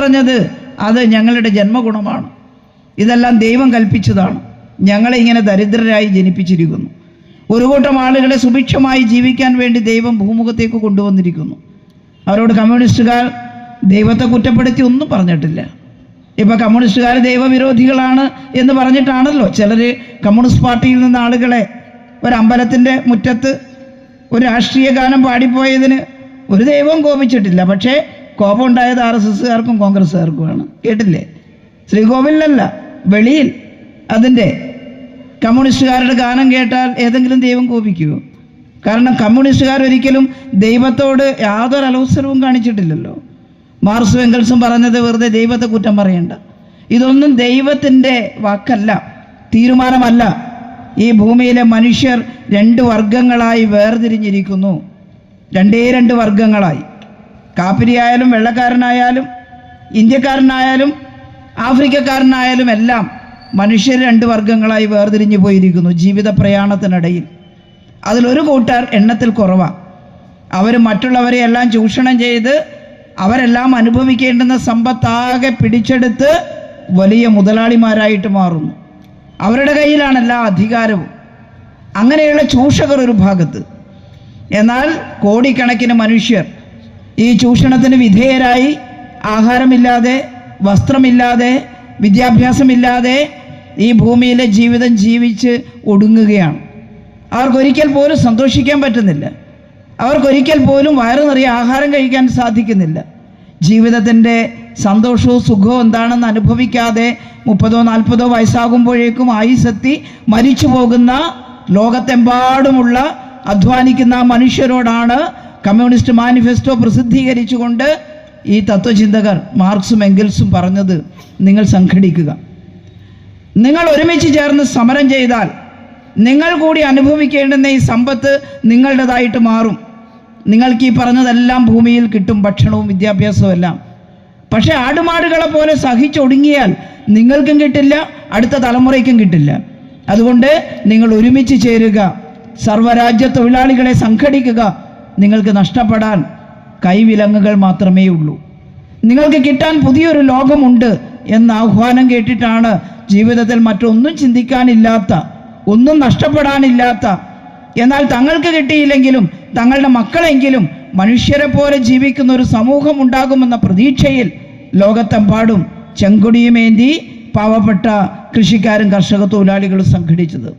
പറഞ്ഞത് അത് ഞങ്ങളുടെ ജന്മഗുണമാണ്, ഇതെല്ലാം ദൈവം കൽപ്പിച്ചതാണ്, ഞങ്ങളെ ഇങ്ങനെ ദരിദ്രരായി ജനിപ്പിച്ചിരിക്കുന്നു. ഒരു കൂട്ടം ആളുകളെ സുഭിക്ഷമായി ജീവിക്കാൻ വേണ്ടി ദൈവം ഭൂമുഖത്തേക്ക് കൊണ്ടുവന്നിരിക്കുന്നു. അവരോട് കമ്മ്യൂണിസ്റ്റുകാർ ദൈവത്തെ കുറ്റപ്പെടുത്തി ഒന്നും പറഞ്ഞിട്ടില്ല. ഇപ്പം കമ്മ്യൂണിസ്റ്റുകാർ ദൈവവിരോധികളാണ് എന്ന് പറഞ്ഞിട്ടാണല്ലോ ചിലർ കമ്മ്യൂണിസ്റ്റ് പാർട്ടിയിൽ നിന്ന് ആളുകളെ ഒരു അമ്പലത്തിൻ്റെ മുറ്റത്ത് ഒരു രാഷ്ട്രീയ ഗാനം പാടിപ്പോയതിന് ഒരു ദൈവവും കോപിച്ചിട്ടില്ല. പക്ഷേ കോപം ഉണ്ടായത് RSSകാർക്കും കോൺഗ്രസ്സുകാർക്കുമാണ്. കേട്ടില്ലേ? ശ്രീകോവിലല്ല, വെളിയിൽ അതിൻ്റെ കമ്മ്യൂണിസ്റ്റുകാരുടെ ഗാനം കേട്ടാൽ ഏതെങ്കിലും ദൈവം കോപിക്കുമോ? കാരണം കമ്മ്യൂണിസ്റ്റുകാർ ഒരിക്കലും ദൈവത്തോട് യാതൊരു അലോസരവും കാണിച്ചിട്ടില്ലല്ലോ. മാർക്സും എംഗൽസും പറഞ്ഞത് വെറുതെ ദൈവത്തെ കുറ്റം പറയണ്ട, ഇതൊന്നും ദൈവത്തിൻ്റെ വാക്കല്ല, തീരുമാനമല്ല. ഈ ഭൂമിയിലെ മനുഷ്യർ 2 വർഗങ്ങളായി വേർതിരിഞ്ഞിരിക്കുന്നു. 2 വർഗങ്ങളായി. കാപ്പിരിയായാലും വെള്ളക്കാരനായാലും ഇന്ത്യക്കാരനായാലും ആഫ്രിക്കക്കാരനായാലും എല്ലാം മനുഷ്യർ 2 വർഗങ്ങളായി വേർതിരിഞ്ഞു പോയിരിക്കുന്നു ജീവിത പ്രയാണത്തിനിടയിൽ. അതിലൊരു കൂട്ടർ എണ്ണത്തിൽ കുറവാണ്. അവർ മറ്റുള്ളവരെ എല്ലാം ചൂഷണം ചെയ്ത് അവരെല്ലാം അനുഭവിക്കേണ്ടുന്ന സമ്പത്താകെ പിടിച്ചെടുത്ത് വലിയ മുതലാളിമാരായിട്ട് മാറുന്നു. അവരുടെ കയ്യിലാണ് എല്ലാ അധികാരവും. അങ്ങനെയുള്ള ചൂഷകർ ഒരു ഭാഗത്ത്, എന്നാൽ കോടിക്കണക്കിന് മനുഷ്യർ ഈ ചൂഷണത്തിന് വിധേയരായി ആഹാരമില്ലാതെ, വസ്ത്രമില്ലാതെ, വിദ്യാഭ്യാസമില്ലാതെ ഈ ഭൂമിയിലെ ജീവിതം ജീവിച്ച് ഒടുങ്ങുകയാണ്. അവർക്കൊരിക്കൽ പോലും സന്തോഷിക്കാൻ പറ്റുന്നില്ല. അവർക്കൊരിക്കൽ പോലും വയറു നിറയെ ആഹാരം കഴിക്കാൻ സാധിക്കുന്നില്ല. ജീവിതത്തിൻ്റെ സന്തോഷവും സുഖവും എന്താണെന്ന് അനുഭവിക്കാതെ 30-40 വയസ്സാകുമ്പോഴേക്കും ആയുസ്സെത്തി മരിച്ചു പോകുന്ന ലോകത്തെമ്പാടുമുള്ള അധ്വാനിക്കുന്ന മനുഷ്യരോടാണ് കമ്മ്യൂണിസ്റ്റ് മാനിഫെസ്റ്റോ പ്രസിദ്ധീകരിച്ചുകൊണ്ട് ഈ തത്വചിന്തകർ മാർക്സും എംഗൽസും പറഞ്ഞത്, നിങ്ങൾ സംഘടിക്കുക, നിങ്ങൾ ഒരുമിച്ച് ചേർന്ന് സമരം ചെയ്താൽ നിങ്ങൾ കൂടി അനുഭവിക്കേണ്ടുന്ന ഈ സമ്പത്ത് നിങ്ങളുടേതായിട്ട് മാറും. നിങ്ങൾക്ക് ഈ പറഞ്ഞതെല്ലാം ഭൂമിയിൽ കിട്ടും, ഭക്ഷണവും വിദ്യാഭ്യാസവും എല്ലാം. പക്ഷെ ആടുമാടുകളെ പോലെ സഹിച്ചൊടുങ്ങിയാൽ നിങ്ങൾക്കും കിട്ടില്ല, അടുത്ത തലമുറയ്ക്കും കിട്ടില്ല. അതുകൊണ്ട് നിങ്ങൾ ഒരുമിച്ച് ചേരുക, സർവ്വരാജ്യ തൊഴിലാളികളെ സംഘടിക്കുക. നിങ്ങൾക്ക് നഷ്ടപ്പെടാൻ കൈവിലങ്ങുകൾ മാത്രമേ ഉള്ളൂ. നിങ്ങൾക്ക് കിട്ടാൻ പുതിയൊരു ലോകമുണ്ട് എന്ന ആഹ്വാനം കേട്ടിട്ടാണ് ജീവിതത്തിൽ മറ്റൊന്നും ചിന്തിക്കാനില്ലാത്ത, ഒന്നും നഷ്ടപ്പെടാനില്ലാത്ത, എന്നാൽ തങ്ങൾക്ക് കിട്ടിയില്ലെങ്കിലും തങ്ങളുടെ മക്കളെങ്കിലും മനുഷ്യരെ പോലെ ജീവിക്കുന്ന ഒരു സമൂഹം ഉണ്ടാകുമെന്ന പ്രതീക്ഷയിൽ ലോകത്തെമ്പാടും ചെങ്കൊടിയുമേന്തി പാവപ്പെട്ട കൃഷിക്കാരും കർഷക തൊഴിലാളികളും സംഘടിച്ചത്.